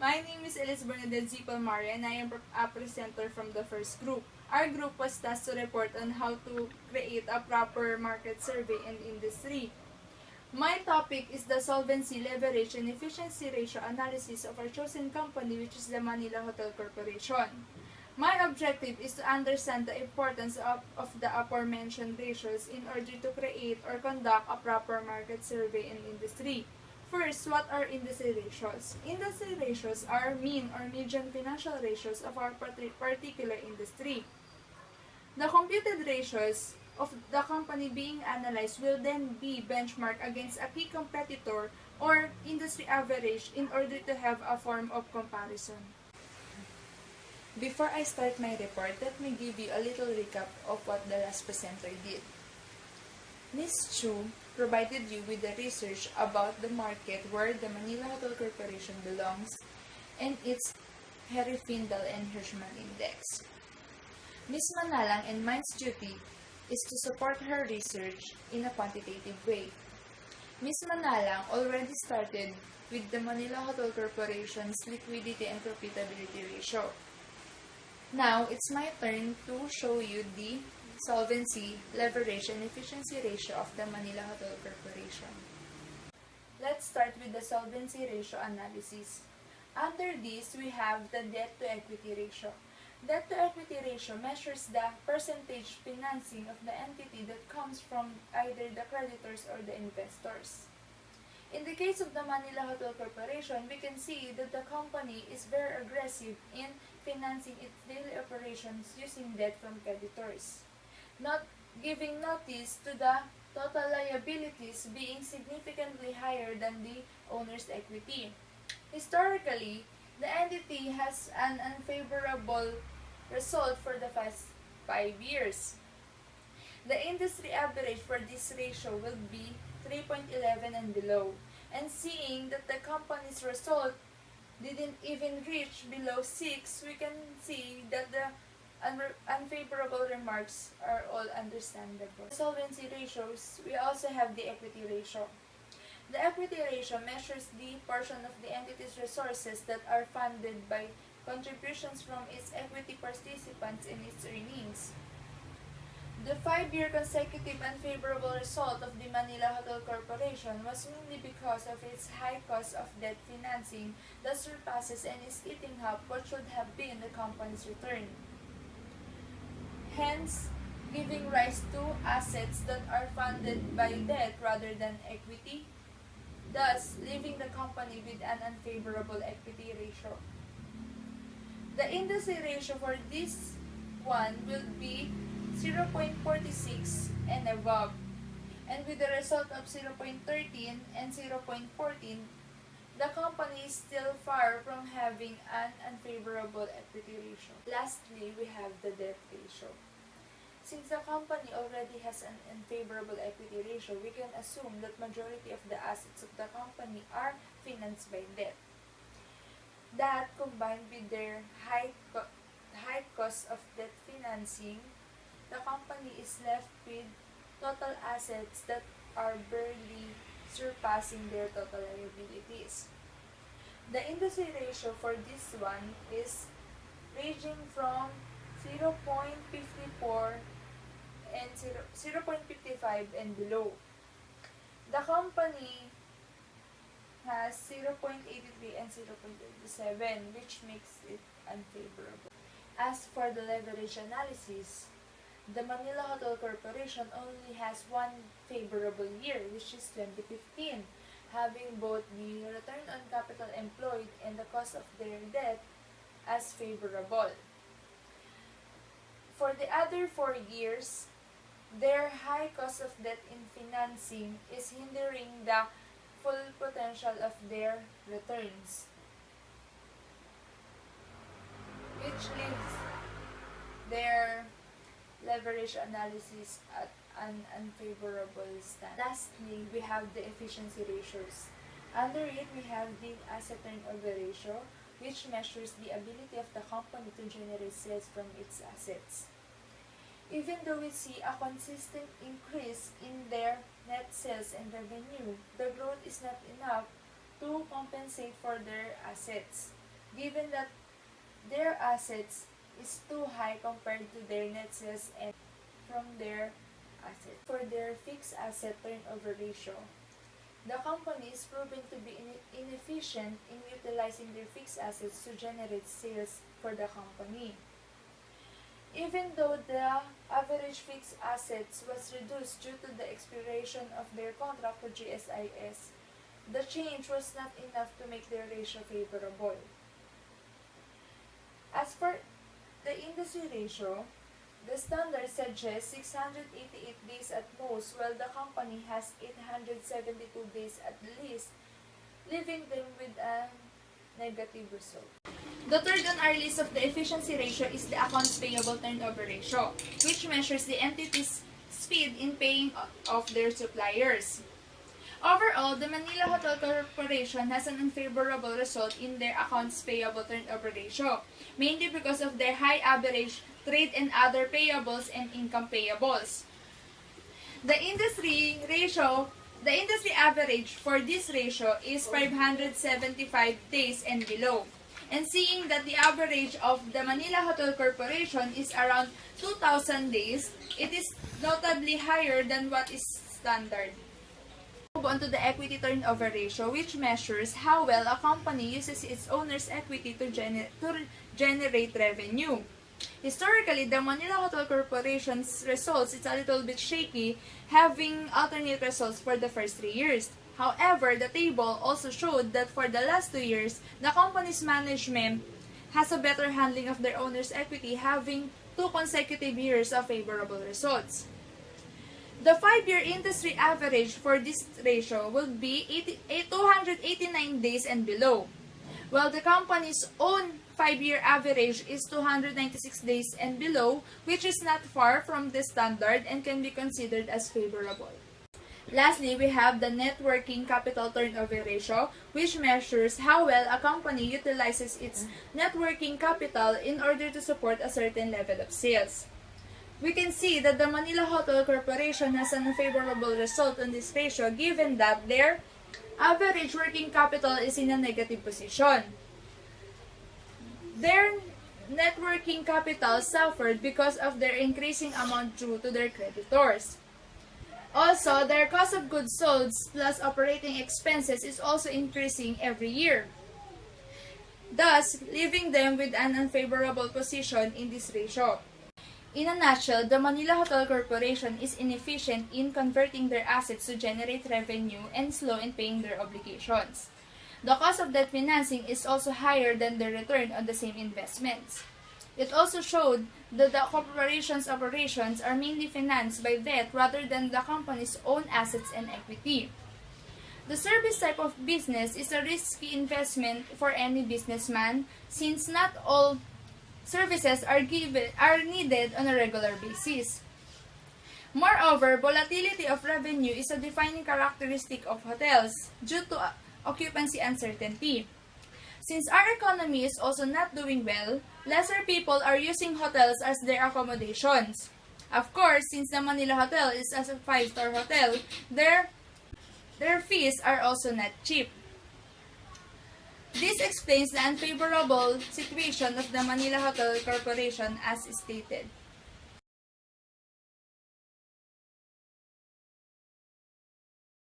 My name is ELISE Bernadette PALMARIO and I am a presenter from the first group. Our group was tasked to report on how to create a proper market survey in industry. My topic is the solvency, leverage, and efficiency ratio analysis of our chosen company, which is the Manila Hotel Corporation. My objective is to understand the importance of the aforementioned ratios in order to create or conduct a proper market survey in industry. First, what are industry ratios? Industry ratios are mean or median financial ratios of our particular industry. The computed ratios of the company being analyzed will then be benchmarked against a key competitor or industry average in order to have a form of comparison. Before I start my report, let me give you a little recap of what the last presenter did. Ms. Chu provided you with the research about the market where the Manila Hotel Corporation belongs and its Herfindahl and Hirschman Index. Ms. Manalang and mine's duty is to support her research in a quantitative way. Ms. Manalang already started with the Manila Hotel Corporation's liquidity and profitability ratio. Now, it's my turn to show you the solvency, leverage, and efficiency ratio of the Manila Hotel Corporation. Let's start with the solvency ratio analysis. Under this, we have the debt-to-equity ratio. Debt-to-equity ratio measures the percentage financing of the entity that comes from either the creditors or the investors. In the case of the Manila Hotel Corporation, we can see that the company is very aggressive in financing its daily operations using debt from creditors, not giving notice to the total liabilities being significantly higher than the owner's equity. Historically, the entity has an unfavorable result for the past 5 years. The industry average for this ratio will be 3.11 and below. And seeing that the company's result didn't even reach below 6, we can see that the unfavorable remarks are all understandable. Solvency ratios, we also have the equity ratio. The equity ratio measures the portion of the entity's resources that are funded by contributions from its equity participants in its earnings. The 5-year consecutive unfavorable result of the Manila Hotel Corporation was mainly because of its high cost of debt financing that surpasses and is eating up what should have been the company's return, hence giving rise to assets that are funded by debt rather than equity, thus leaving the company with an unfavorable equity ratio. The industry ratio for this one will be 0.46 and above, and with a result of 0.13 and 0.14, the company is still far from having an unfavorable equity ratio. Lastly, we have the debt ratio. Since the company already has an unfavorable equity ratio, we can assume that majority of the assets of the company are financed by debt. That, combined with their high cost of debt financing, the company is left with total assets that are barely surpassing their total liabilities. The industry ratio for this one is ranging from 0.54 and 0.55 and below. The company has 0.83 and 0.87, which makes it unfavorable. As for the leverage analysis, the Manila Hotel Corporation only has one favorable year, which is 2015, having both the return on capital employed and the cost of their debt as favorable. For the other 4 years, their high cost of debt in financing is hindering the full potential of their returns, which leaves their leverage analysis at an unfavorable stand. Lastly, we have the efficiency ratios. Under it, we have the asset turnover ratio, which measures the ability of the company to generate sales from its assets. Even though we see a consistent increase in their net sales and revenue, the growth is not enough to compensate for their assets. given that their assets is too high compared to their net sales and from their assets. For their fixed asset turnover ratio, the company is proven to be inefficient in utilizing their fixed assets to generate sales for the company. Even though the average fixed assets was reduced due to the expiration of their contract with GSIS, the change was not enough to make their ratio favorable. As for the industry ratio, the standard suggests 688 days at most, while the company has 872 days at least, leaving them with a negative result. The third on our list of the efficiency ratio is the accounts payable turnover ratio, which measures the entity's speed in paying off their suppliers. Overall, the Manila Hotel Corporation has an unfavorable result in their accounts payable turnover ratio, mainly because of their high average trade and other payables and income payables. The industry average for this ratio is 575 days and below. And seeing that the average of the Manila Hotel Corporation is around 2,000 days, it is notably higher than what is standard. Move on to the equity turnover ratio, which measures how well a company uses its owner's equity to generate revenue. Historically, the Manila Hotel Corporation's results is a little bit shaky, having alternate results for the first 3 years. However, the table also showed that for the last 2 years, the company's management has a better handling of their owner's equity, having 2 consecutive years of favorable results. The 5-year industry average for this ratio will be 289 days and below, while the company's own 5-year average is 296 days and below, which is not far from the standard and can be considered as favorable. Lastly, we have the net working capital turnover ratio, which measures how well a company utilizes its net working capital in order to support a certain level of sales. We can see that the Manila Hotel Corporation has an unfavorable result on this ratio given that their average working capital is in a negative position. Their net working capital suffered because of their increasing amount due to their creditors. Also, their cost of goods sold plus operating expenses is also increasing every year, thus leaving them with an unfavorable position in this ratio. In a nutshell, the Manila Hotel Corporation is inefficient in converting their assets to generate revenue and slow in paying their obligations. The cost of debt financing is also higher than the return on the same investments. It also showed that the corporation's operations are mainly financed by debt rather than the company's own assets and equity. The service type of business is a risky investment for any businessman since not all services are needed on a regular basis. Moreover, volatility of revenue is a defining characteristic of hotels due to occupancy uncertainty. Since our economy is also not doing well, lesser people are using hotels as their accommodations. Of course, since the Manila Hotel is as a 5-star hotel, their fees are also not cheap. This explains the unfavorable situation of the Manila Hotel Corporation as stated.